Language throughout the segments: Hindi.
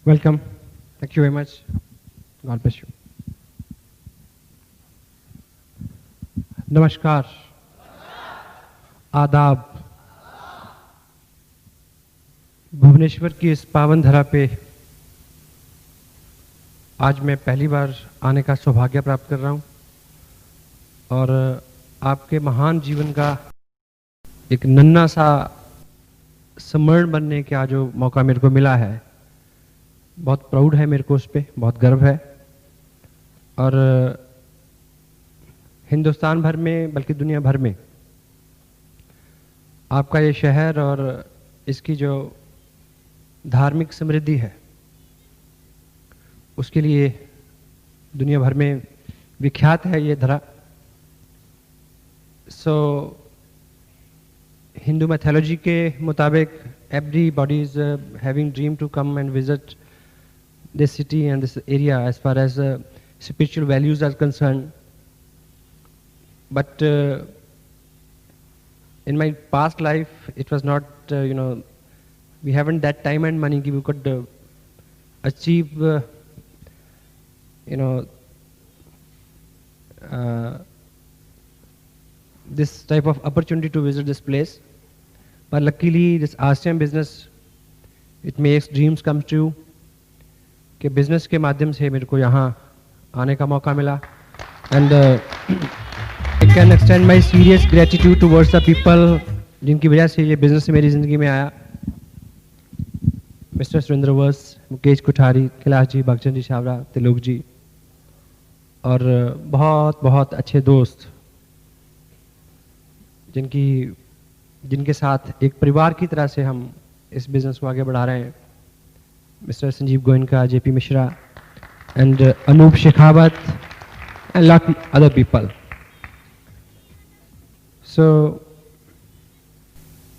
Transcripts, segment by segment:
Welcome. Thank you very much. God bless you. नमस्कार, आदाब। भुवनेश्वर की इस पावन धरा पे आज मैं पहली बार आने का सौभाग्य प्राप्त कर रहा हूँ और आपके महान जीवन का एक नन्हा सा स्मरण बनने का जो मौका मेरे को मिला है, बहुत प्राउड है मेरे को, उस पर बहुत गर्व है। और हिंदुस्तान भर में बल्कि दुनिया भर में आपका ये शहर और इसकी जो धार्मिक समृद्धि है उसके लिए दुनिया भर में विख्यात है ये धरा। सो हिंदू मैथोलॉजी के मुताबिक everybody is having dream to come and visit this city and this area as far as spiritual values are concerned. But in my past life, it was not, we haven't that time and money we could achieve, this type of opportunity to visit this place. But luckily, this RCM business, it makes dreams come true. कि business के माध्यम से मेरे को यहाँ आने का मौका मिला. And I can extend my serious gratitude towards the people जिनकी वजह से ये बिजनेस मेरी ज़िंदगी में आया. मिस्टर सुरेंद्र वर्स, मुकेश कुठारी, कैलाश जी, भगचंद जी छावरा, तिलोक जी और बहुत बहुत अच्छे दोस्त जिनके साथ एक परिवार की तरह से हम इस बिज़नेस को आगे बढ़ा रहे हैं. Mister Sanjeev Goenka, JP Mishra and Anoop Shekhawat and lot other people. So,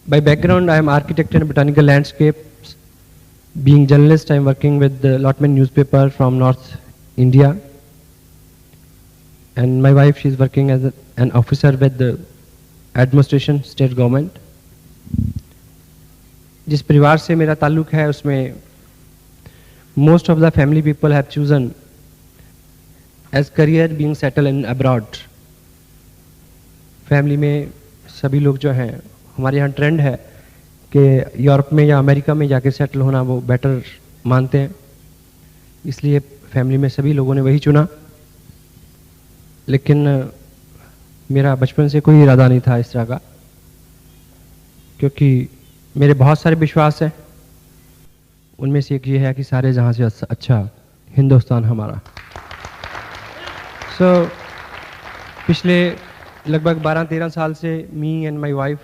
by background, I am architect in botanical landscapes. Being journalist, I am working with the Lotman newspaper from North India. And my wife, she is working as an officer with the administration, state government. जिस परिवार से मेरा ताल्लुक है उसमें most of the family people have chosen as career being settled in abroad. Family में सभी लोग जो हैं, हमारे यहाँ ट्रेंड है कि यूरोप में या अमेरिका में जाके सेटल होना वो बेटर मानते हैं, इसलिए फैमिली में सभी लोगों ने वही चुना. लेकिन मेरा बचपन से कोई इरादा नहीं था इस तरह का, क्योंकि मेरे बहुत सारे विश्वास हैं. उनमें से एक ये है कि सारे जहाँ से अच्छा हिंदुस्तान हमारा. So, पिछले लगभग 12-13 साल से me and my wife,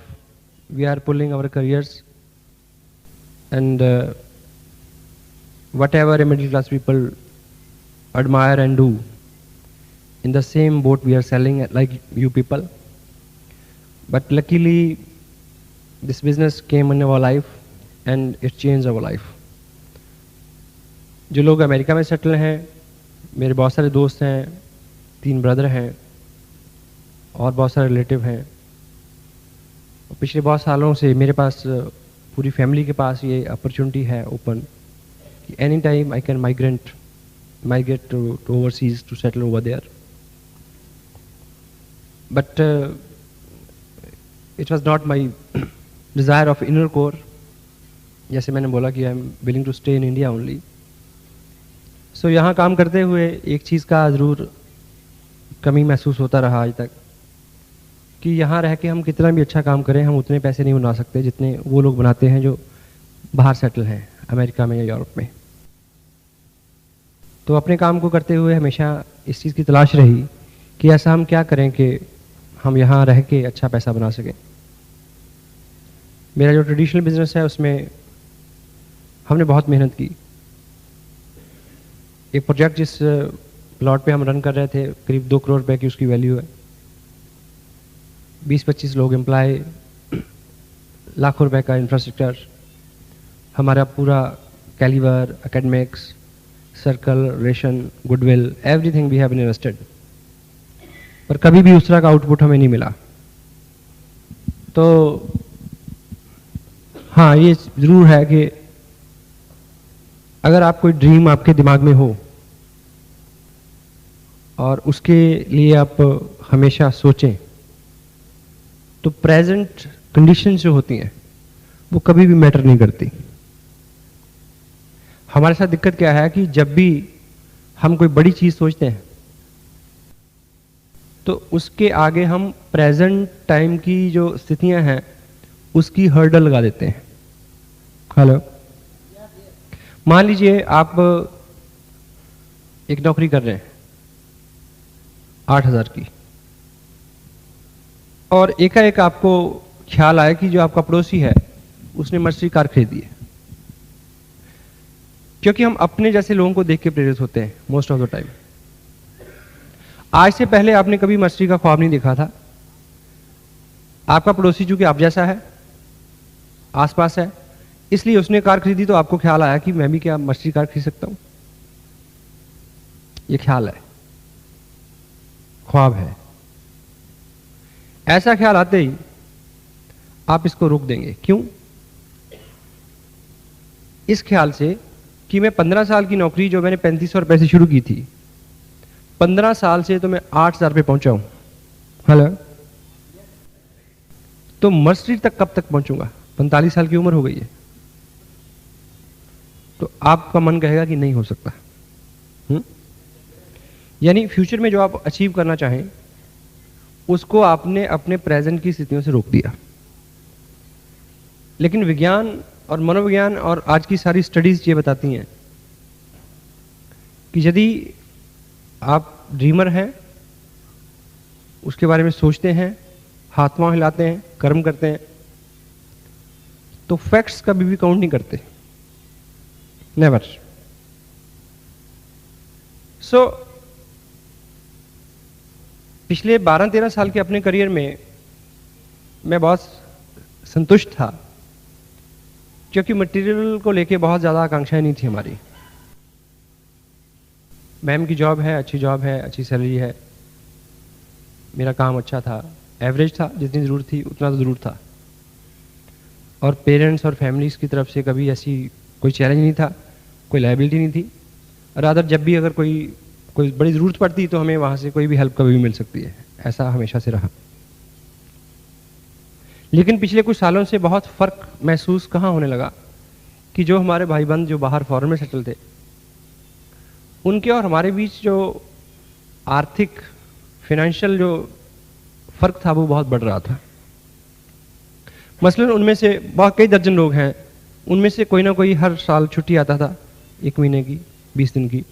we are pulling our careers and whatever a middle class people admire and do, in the same boat we are selling like you people. But luckily, this business came in our life and it changed our life. जो लोग अमेरिका में सेटल हैं, मेरे बहुत सारे दोस्त हैं, 3 ब्रदर हैं और बहुत सारे रिलेटिव हैं. और पिछले बहुत सालों से मेरे पास, पूरी फैमिली के पास ये अपॉर्चुनिटी है ओपन कि any time I can migrate to overseas to settle over there. But it was not my desire of inner core. जैसे मैंने बोला कि I am willing to stay in India only. So यहाँ काम करते हुए एक चीज़ का ज़रूर कमी महसूस होता रहा आज तक कि यहाँ रह के हम कितना भी अच्छा काम करें, हम उतने पैसे नहीं बना सकते जितने वो लोग बनाते हैं जो बाहर सेटल हैं, अमेरिका में या यूरोप में. तो अपने काम को करते हुए हमेशा इस चीज़ की तलाश रही कि ऐसा हम क्या करें कि हम यहाँ रह के अच्छा पैसा बना सकें. मेरा जो ट्रेडिशनल बिजनेस है उसमें हमने बहुत मेहनत की. एक प्रोजेक्ट जिस प्लॉट पे हम रन कर रहे थे, करीब 2 करोड़ रुपए की उसकी वैल्यू है. 20-25 लोग एम्प्लॉय, लाखों रुपए का इंफ्रास्ट्रक्चर, हमारा पूरा calibre, academics, circle, ration, goodwill, everything we have invested. पर कभी भी उस तरह का आउटपुट हमें नहीं मिला. तो हाँ, ये ज़रूर है कि अगर आप कोई ड्रीम आपके दिमाग में हो और उसके लिए आप हमेशा सोचें, तो प्रेजेंट कंडीशन जो होती हैं वो कभी भी मैटर नहीं करती। हमारे साथ दिक्कत क्या है कि जब भी हम कोई बड़ी चीज सोचते हैं तो उसके आगे हम प्रेजेंट टाइम की जो स्थितियां हैं उसकी हर्डल लगा देते हैं। हेलो, मान लीजिए आप एक नौकरी कर रहे हैं 8,000 की, और एकाएक आपको ख्याल आया कि जो आपका पड़ोसी है उसने मर्सिडीज कार खरीदी है। क्योंकि हम अपने जैसे लोगों को देख के प्रेरित होते हैं मोस्ट ऑफ द टाइम। आज से पहले आपने कभी मर्सिडीज का ख्वाब नहीं देखा था। आपका पड़ोसी चूंकि आप जैसा है, आसपास है, इसलिए उसने कार खरीदी तो आपको ख्याल आया कि मैं भी क्या मर्सिडीज कार खरीद सकता हूं। यह ख्याल है, ख्वाब है। ऐसा ख्याल आते ही आप इसको रोक देंगे। क्यों? इस ख्याल से कि मैं 15 साल की नौकरी जो मैंने 3500 रुपए से शुरू की थी, 15 साल से तो मैं 8,000 पे पहुंचा हूं। हेलो, तो मर्सिडीज तक कब तक पहुंचूंगा? 45 साल की उम्र हो गई है। तो आपका मन कहेगा कि नहीं हो सकता। यानी फ्यूचर में जो आप अचीव करना चाहें उसको आपने अपने प्रेजेंट की स्थितियों से रोक दिया। लेकिन विज्ञान और मनोविज्ञान और आज की सारी स्टडीज ये बताती हैं कि यदि आप ड्रीमर हैं, उसके बारे में सोचते हैं, हाथ पांव हिलाते हैं, कर्म करते हैं, तो फैक्ट्स कभी भी काउंट नहीं करते। नेवर। सो पिछले 12-13 साल के अपने करियर में मैं बहुत संतुष्ट था, क्योंकि मटेरियल को लेके बहुत ज़्यादा आकांक्षाएं नहीं थी हमारी। मैम की जॉब है, अच्छी जॉब है, अच्छी सैलरी है, मेरा काम अच्छा था, एवरेज था, जितनी ज़रूरत थी उतना तो ज़रूर था। और पेरेंट्स और फैमिलीज़ की तरफ से कभी ऐसी कोई चैलेंज नहीं था, कोई लायबिलिटी नहीं थी। रादर जब भी अगर कोई बड़ी ज़रूरत पड़ती तो हमें वहाँ से कोई भी हेल्प कभी भी मिल सकती है, ऐसा हमेशा से रहा। लेकिन पिछले कुछ सालों से बहुत फ़र्क महसूस कहाँ होने लगा कि जो हमारे भाई बंद जो बाहर फॉरेन में सेटल थे, उनके और हमारे बीच जो आर्थिक फाइनेंशियल जो फ़र्क था वो बहुत बढ़ रहा था। मसलन उनमें से बहुत कई दर्जन लोग हैं, उनमें से कोई ना कोई हर साल छुट्टी आता था, 1 महीने की, 20 दिन की।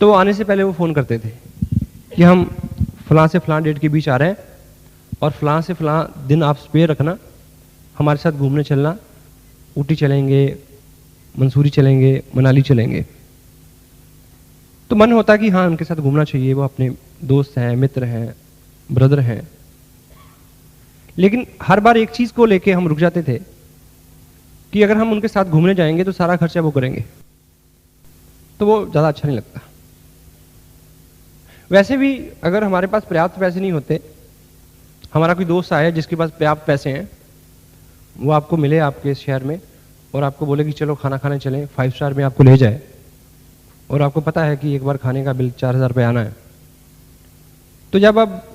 तो वो आने से पहले वो फ़ोन करते थे कि हम फ़लाँ से फ़लाँ डेट के बीच आ रहे हैं और फ़लाँ से फ़लाँ दिन आप स्पेयर रखना, हमारे साथ घूमने चलना, ऊटी चलेंगे, मंसूरी चलेंगे, मनाली चलेंगे। तो मन होता कि हाँ उनके साथ घूमना चाहिए, वो अपने दोस्त हैं, मित्र हैं, ब्रदर हैं। लेकिन हर बार एक चीज़ को लेके हम रुक जाते थे कि अगर हम उनके साथ घूमने जाएंगे तो सारा खर्चा वो करेंगे, तो वो ज़्यादा अच्छा नहीं लगता। वैसे भी अगर हमारे पास पर्याप्त पैसे नहीं होते, हमारा कोई दोस्त आया जिसके पास पर्याप्त पैसे हैं, वो आपको मिले आपके शहर में और आपको बोले कि चलो खाना खाने चलें, 5 स्टार में आपको ले जाए, और आपको पता है कि एक बार खाने का बिल 4,000 रुपये आना है, तो जब आप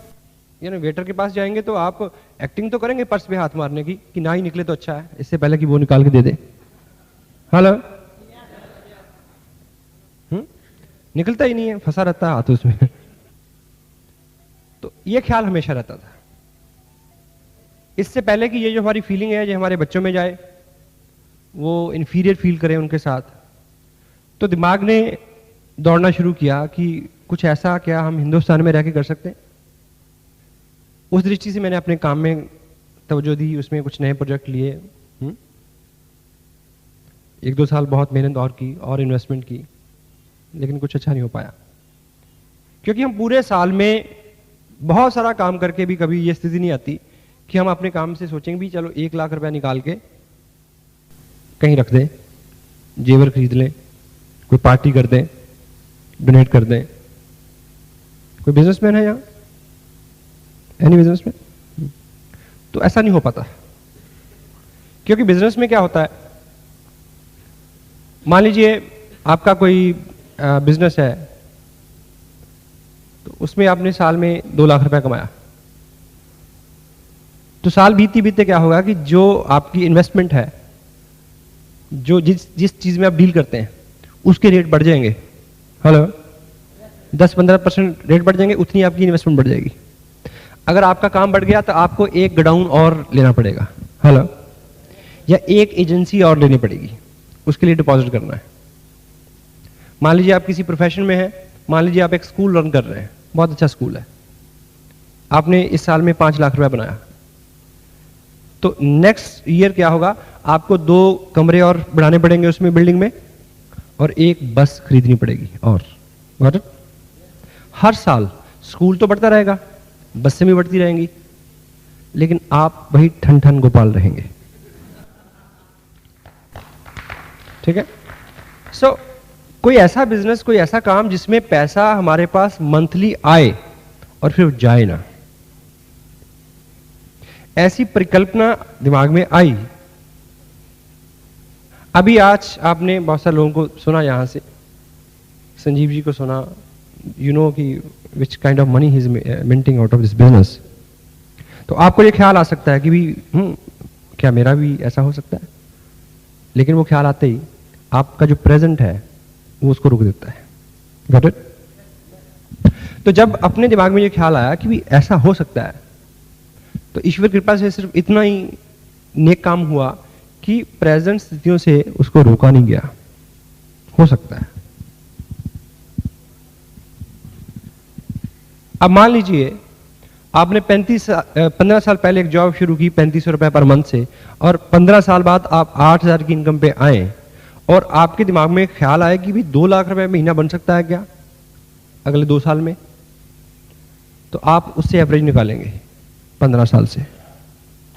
वेटर के पास जाएंगे तो आप एक्टिंग तो करेंगे पर्स पे हाथ मारने की कि ना ही निकले तो अच्छा है, इससे पहले कि वो निकाल के दे दे। हेलो, निकलता ही नहीं है, फंसा रहता है हाथ उसमें। तो ये ख्याल हमेशा रहता था, इससे पहले कि ये जो हमारी फीलिंग है जो हमारे बच्चों में जाए, वो इन्फीरियर फील करें उनके साथ, तो दिमाग ने दौड़ना शुरू किया कि कुछ ऐसा क्या हम हिंदुस्तान में रह के कर सकते हैं। उस दृष्टि से मैंने अपने काम में तवज्जो दी, उसमें कुछ नए प्रोजेक्ट लिए, 1-2 साल बहुत मेहनत और की और इन्वेस्टमेंट की, लेकिन कुछ अच्छा नहीं हो पाया। क्योंकि हम पूरे साल में बहुत सारा काम करके भी कभी ये स्थिति नहीं आती कि हम अपने काम से सोचेंगे भी चलो 1 लाख रुपया निकाल के कहीं रख दें, जेवर खरीद लें, कोई पार्टी कर दें, डोनेट कर दें। कोई बिजनेसमैन है यहाँ? Any businessman? तो ऐसा नहीं हो पाता, क्योंकि बिजनेस में क्या होता है, मान लीजिए आपका कोई बिजनेस है, तो उसमें आपने साल में 2 लाख रुपए कमाया, तो साल बीतते बीतते क्या होगा कि जो आपकी इन्वेस्टमेंट है, जो जिस चीज में आप डील करते हैं, उसके रेट बढ़ जाएंगे। हेलो, 10-15% रेट बढ़ जाएंगे, उतनी आपकी इन्वेस्टमेंट बढ़ जाएगी। अगर आपका काम बढ़ गया तो आपको एक गोडाउन और लेना पड़ेगा, हेलो, या एक एजेंसी और लेनी पड़ेगी, उसके लिए डिपॉजिट करना है। मान लीजिए आप किसी प्रोफेशन में हैं, मान लीजिए आप एक स्कूल रन कर रहे हैं, बहुत अच्छा स्कूल है, आपने इस साल में 5 लाख रुपए बनाया, तो नेक्स्ट ईयर क्या होगा, आपको 2 कमरे और बढ़ाने पड़ेंगे उसमें बिल्डिंग में, और एक बस खरीदनी पड़ेगी। और गॉट इट? हर साल स्कूल तो बढ़ता रहेगा, बसें भी बढ़ती रहेंगी, लेकिन आप वही ठन ठन गोपाल रहेंगे। ठीक है? सो कोई ऐसा बिजनेस, कोई ऐसा काम जिसमें पैसा हमारे पास मंथली आए और फिर जाए ना, ऐसी परिकल्पना दिमाग में आई। अभी आज आपने बहुत सारे लोगों को सुना, यहां से संजीव जी को सुना, यू नो कि which kind of money he is minting out of this business. तो आपको ये ख्याल आ सकता है कि भी क्या मेरा भी ऐसा हो सकता है, लेकिन वो ख्याल आते ही आपका जो प्रेजेंट है वो उसको रोक देता है। Got it? तो जब अपने दिमाग में ये ख्याल आया कि भी ऐसा हो सकता है, तो ईश्वर कृपा से सिर्फ इतना ही नेक काम हुआ कि प्रेजेंट स्थितियों से उसको रोका नहीं गया। हो सकता है। अब मान लीजिए आपने 15 साल पहले एक जॉब शुरू की 3500 रुपए पर मंथ से, और 15 साल बाद आप 8000 की इनकम पे आए, और आपके दिमाग में ख्याल आया कि भी 2 लाख रुपए महीना बन सकता है क्या अगले 2 साल में, तो आप उससे एवरेज निकालेंगे 15 साल से।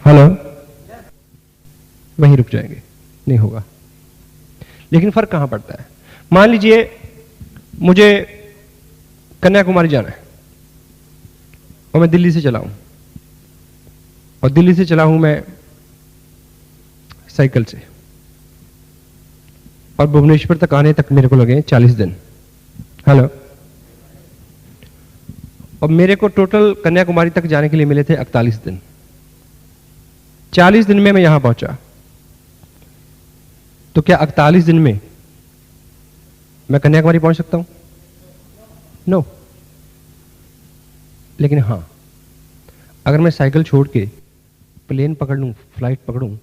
हेलो, वहीं रुक जाएंगे, नहीं होगा। लेकिन फर्क कहां पड़ता है? मान लीजिए मुझे कन्याकुमारी जाना है और मैं दिल्ली से चला हूं, और दिल्ली से चला हूं मैं साइकिल से, और भुवनेश्वर तक आने तक मेरे को लगे 40 दिन। हेलो, और मेरे को टोटल कन्याकुमारी तक जाने के लिए मिले थे 41 दिन। 40 दिन में मैं यहां पहुंचा, तो क्या 41 दिन में मैं कन्याकुमारी पहुंच सकता हूं? नो। लेकिन हां, अगर मैं साइकिल छोड़ के प्लेन पकड़ लूं, फ्लाइट पकड़ूं,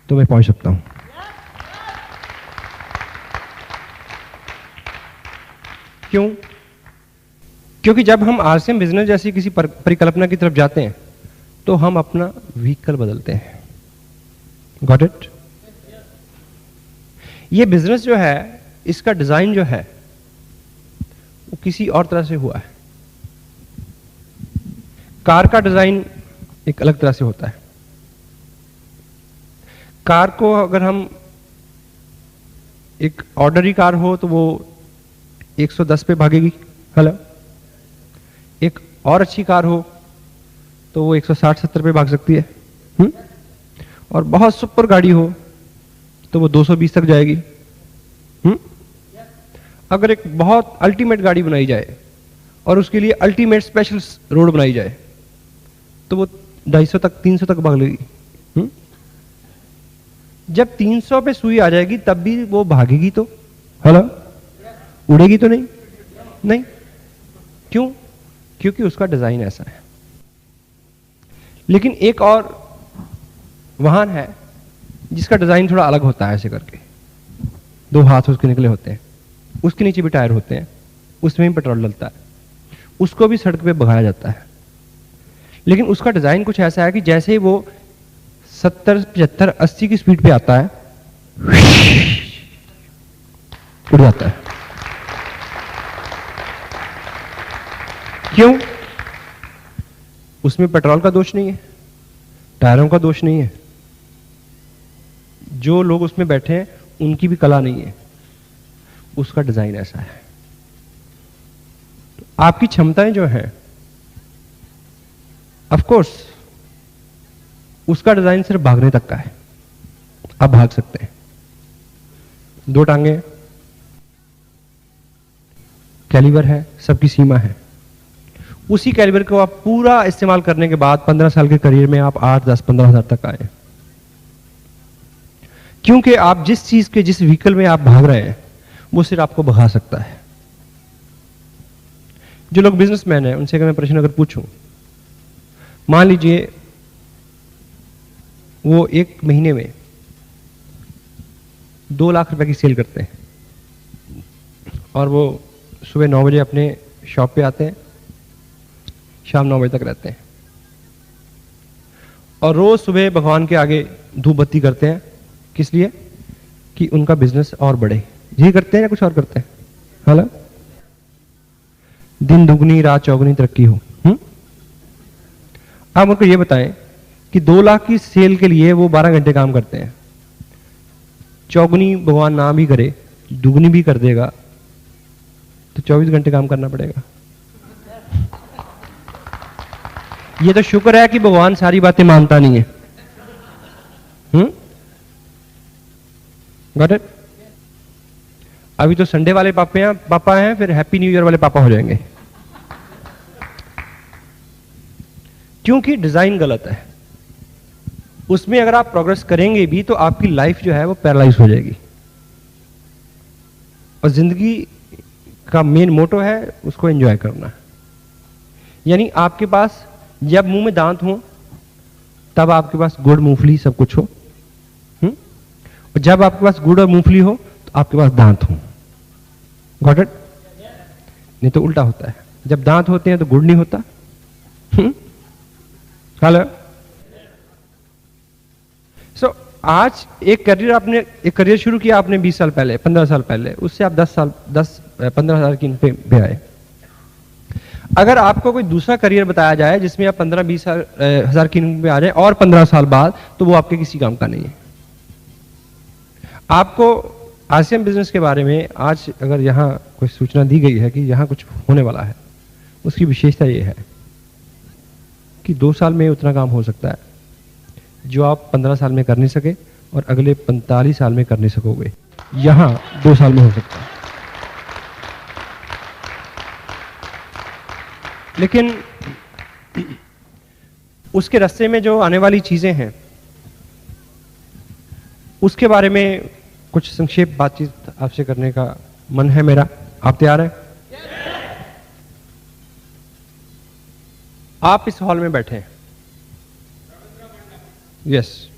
तो मैं पहुंच सकता हूं। क्यों? क्योंकि जब हम आरसीएम बिजनेस जैसी किसी परिकल्पना की तरफ जाते हैं, तो हम अपना व्हीकल बदलते हैं। Got it? ये बिजनेस जो है, इसका डिजाइन जो है, वो किसी और तरह से हुआ है। कार का डिजाइन एक अलग तरह से होता है। कार को अगर हम, एक ऑर्डनरी कार हो तो वो 110 पे भागेगी। हेलो, एक और अच्छी कार हो तो वो 160-70 पे भाग सकती है। और बहुत सुपर गाड़ी हो तो वो 220 तक जाएगी। अगर एक बहुत अल्टीमेट गाड़ी बनाई जाए और उसके लिए अल्टीमेट स्पेशल रोड बनाई जाए, तो वो 250 तक, 300 तक भाग लेगी। जब 300 पे सुई आ जाएगी तब भी वो भागेगी तो? हेलो, उड़ेगी तो नहीं? नहीं। क्यों? क्योंकि उसका डिजाइन ऐसा है। लेकिन एक और वाहन है जिसका डिजाइन थोड़ा अलग होता है, ऐसे करके 2 हाथ उसके निकले होते हैं, उसके नीचे भी टायर होते हैं, उसमें भी पेट्रोल डलता है, उसको भी सड़क पे भगाया जाता है। लेकिन उसका डिजाइन कुछ ऐसा है कि जैसे ही वो 70, 75, 80 की स्पीड पे आता है, उड़ जाता है। क्यों? उसमें पेट्रोल का दोष नहीं है, टायरों का दोष नहीं है, जो लोग उसमें बैठे हैं उनकी भी कला नहीं है, उसका डिजाइन ऐसा है। तो आपकी क्षमताएं जो है, ऑफ कोर्स उसका डिजाइन सिर्फ भागने तक का है, आप भाग सकते हैं। 2 टांगे, कैलिबर है, सबकी सीमा है। उसी कैलिबर को आप पूरा इस्तेमाल करने के बाद 15 साल के करियर में आप 8, 10, 15 हज़ार तक आए। क्योंकि आप जिस चीज के, जिस व्हीकल में आप भाग रहे हैं, वो सिर्फ आपको भगा सकता है। जो लोग बिजनेसमैन हैं उनसे अगर मैं प्रश्न अगर पूछूं, मान लीजिए वो एक महीने में 2 लाख रुपए की सेल करते हैं और वो सुबह 9 बजे अपने शॉप पे आते हैं, शाम 9 बजे तक रहते हैं और रोज सुबह भगवान के आगे धूप बत्ती करते हैं। किस लिए? कि उनका बिजनेस और बढ़े। यही करते हैं या कुछ और करते हैं? हाला दिन दुगनी रात चौगुनी तरक्की हो। आप उनको ये बताएं कि 2 लाख की सेल के लिए वो 12 घंटे काम करते हैं, चौगुनी भगवान ना भी करे, दुगनी भी कर देगा तो 24 घंटे काम करना पड़ेगा। ये तो शुक्र है कि भगवान सारी बातें मानता नहीं है। Got it? अभी तो संडे वाले पापा हैं, फिर हैप्पी न्यू ईयर वाले पापा हो जाएंगे, क्योंकि डिजाइन गलत है। उसमें अगर आप प्रोग्रेस करेंगे भी तो आपकी लाइफ जो है वो पैरालाइज हो जाएगी। और जिंदगी का मेन मोटो है उसको एंजॉय करना। यानी आपके पास जब मुंह में दांत हो तब आपके पास गुड़ मूंगफली सब कुछ हो, और जब आपके पास गुड़ और मूंगफली हो तो आपके पास दांत हो। Got it? नहीं तो उल्टा होता है, जब दांत होते हैं तो गुड़ नहीं होता। हेलो। सो आज एक करियर शुरू किया आपने 20 साल पहले, 15 साल पहले, उससे आप 15 हज़ार की पे आए। अगर आपको कोई दूसरा करियर बताया जाए जिसमें आप 15-20 हज़ार की इनकम पे आ जाए और 15 साल बाद, तो वो आपके किसी काम का नहीं है। आपको आसियान बिजनेस के बारे में आज अगर यहां कोई सूचना दी गई है कि यहां कुछ होने वाला है, उसकी विशेषता ये है कि 2 साल में उतना काम हो सकता है जो आप 15 साल में कर नहीं सके और अगले 45 साल में कर नहीं सकोगे, यहां 2 साल में हो सकता है। लेकिन उसके रास्ते में जो आने वाली चीजें हैं उसके बारे में कुछ संक्षेप बातचीत आपसे करने का मन है मेरा। आप तैयार हैं? आप इस हॉल में बैठे हैं, यस,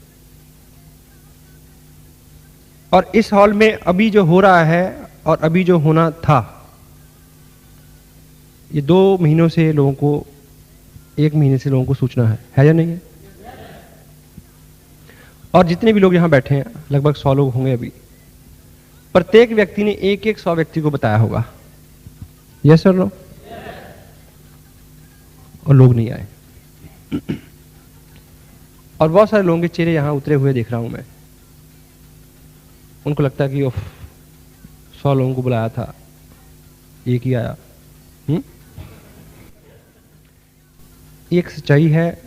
और इस हॉल में अभी जो हो रहा है और अभी जो होना था, ये 2 महीनों से लोगों को, 1 महीने से लोगों को सूचना है या नहीं है? और जितने भी लोग यहां बैठे हैं, लगभग 100 लोग होंगे अभी, प्रत्येक व्यक्ति ने एक 100 व्यक्ति को बताया होगा। Yes sir? नो? और लोग नहीं आए। और बहुत सारे लोगों के चेहरे यहां उतरे हुए देख रहा हूं मैं। उनको लगता है कि 100 लोगों को बुलाया था, एक ही आया। एक सच्चाई है,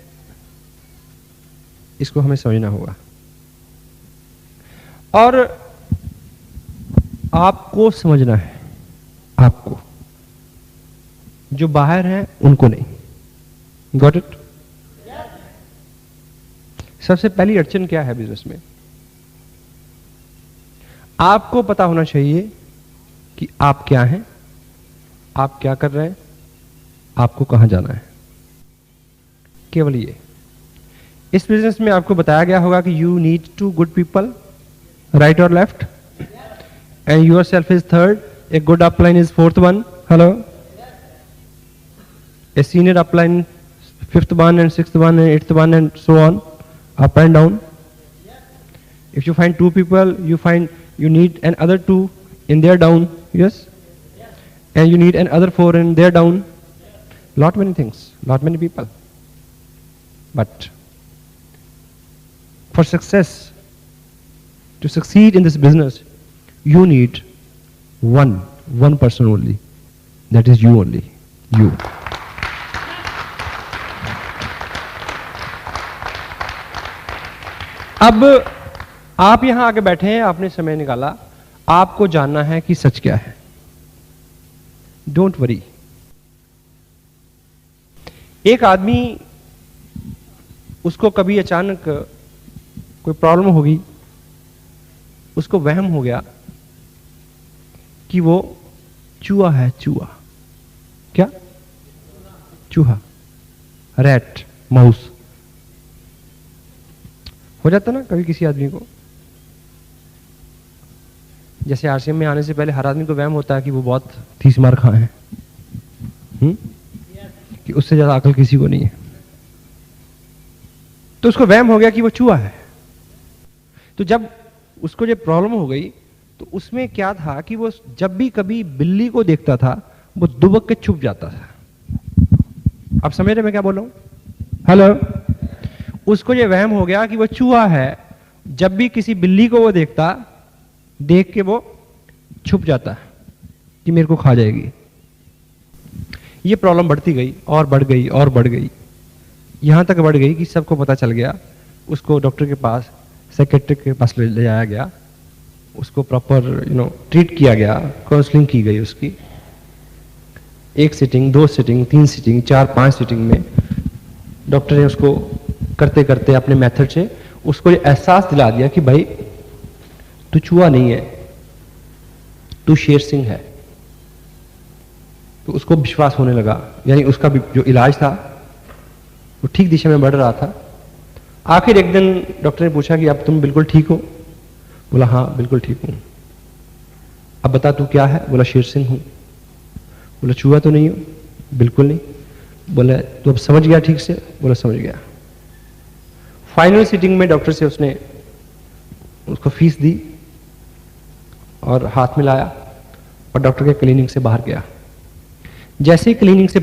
इसको हमें समझना होगा। और आपको समझना है, आपको, जो बाहर हैं उनको नहीं। Got it? सबसे पहली अड़चन क्या है बिजनेस में? आपको पता होना चाहिए कि आप क्या हैं, आप क्या कर रहे हैं, आपको कहां जाना है। केवल ये। इस बिजनेस में आपको बताया गया होगा कि you need 2 good people, right और left, and your self is third, a good upline is 4th one, hello, a senior upline 5th one and 6th one and 8th one and so on, up and down. If you find 2 people, you need another 2 in their down, yes, and you need another 4 in their down. Lot many things, lot many people. But for success, to succeed in this business, you need one person only. That is you only. You. अब आप यहां आके बैठे हैं, आपने समय निकाला, आपको जानना है कि सच क्या है। Don't worry. एक आदमी, उसको कभी अचानक कोई प्रॉब्लम होगी, उसको वहम हो गया कि वो चूहा है। चूहा क्या? चूहा, रैट, माउस। हो जाता ना कभी किसी आदमी को। जैसे आरसीएम में आने से पहले हर आदमी को वहम होता है कि वो बहुत 30 मार खाए हैं, कि उससे ज्यादा अकल किसी को नहीं है। तो उसको वहम हो गया कि वो चूहा है। तो जब उसको जो प्रॉब्लम हो गई, तो उसमें क्या था कि वो जब भी कभी बिल्ली को देखता था, वो दुबक के छुप जाता था। आप समझ रहे मैं क्या बोल रहा हूं? हेलो। उसको ये वहम हो गया कि वो चूहा है। जब भी किसी बिल्ली को वो देखता, देख के वो छुप जाता कि मेरे को खा जाएगी। ये प्रॉब्लम बढ़ती गई और बढ़ गई और बढ़ गई, यहां तक बढ़ गई कि सबको पता चल गया। उसको डॉक्टर के पास, साइकेट्रिक के पास ले जाया गया, उसको प्रॉपर ट्रीट किया गया, काउंसलिंग की गई उसकी। 1 सीटिंग, 2 सीटिंग, 3 सीटिंग, 4, 5 सीटिंग में डॉक्टर ने उसको करते करते अपने मेथड से उसको ये एहसास दिला दिया कि भाई तू चूहा नहीं है, तू शेर सिंह है। तो उसको विश्वास होने लगा, यानी उसका जो इलाज था वो ठीक दिशा में बढ़ रहा था। आखिर एक दिन डॉक्टर ने पूछा कि अब तुम बिल्कुल ठीक हो? बोला हाँ बिल्कुल ठीक हूं। अब बता तू क्या है? बोला शेर सिंह हूं। बोला चूहा तो नहीं हो? बिल्कुल नहीं। बोला तू अब समझ गया ठीक से? बोला समझ गया। फाइनल सीटिंग में डॉक्टर से उसने उसको फीस दी और हाथ में लाया और डॉक्टर के क्लिनिक से बाहर गया। जैसे ही क्लिनिक से